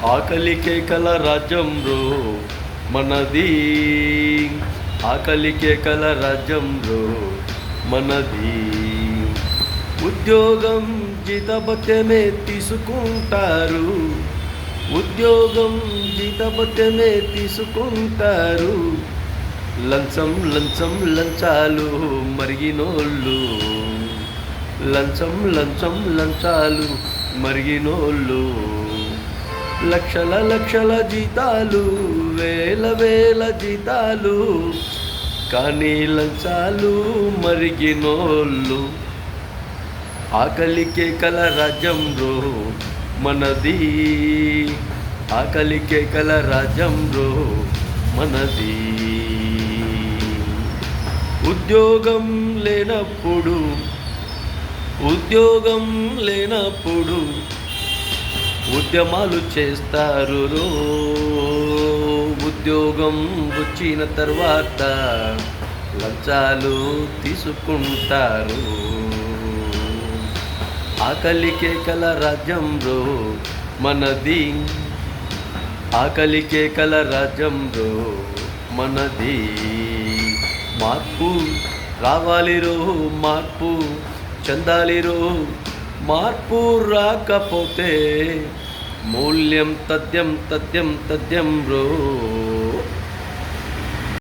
ఆకలికే కల రాజ్యం రో మనది, ఆకలికే కల రాజ్యం రో మనది. ఉద్యోగం జీతభత్యమే తీసుకుంటారు, ఉద్యోగం జీతభత్యమే తీసుకుంటారు. లంచం లంచం లంచాలు మరిగినోళ్ళు, లంచం లంచం లంచాలు మరిగినోళ్ళు. లక్షల లక్షల జీతాలు, వేల వేల జీతాలు, కానీ లంచాలు మరిగినోళ్ళు. ఆకలికే కల రాజ్యం రో మనది, ఆకలికే కల రాజ్యం రో మనది. ఉద్యోగం లేనప్పుడు, ఉద్యోగం లేనప్పుడు ఉద్యమాలు చేస్తారు రో, ఉద్యోగం వచ్చిన తర్వాత లంచాలు తీసుకుంటారు. ఆకలికే కల రాజ్యం రో మనది, ఆకలికే కల రాజ్యం రో మనది. మార్పు రావాలి రో, మార్పు చెందాలి రో, మార్పు రాకపోతే మూల్యం తథ్యం తథ్యం తథ్యం రో.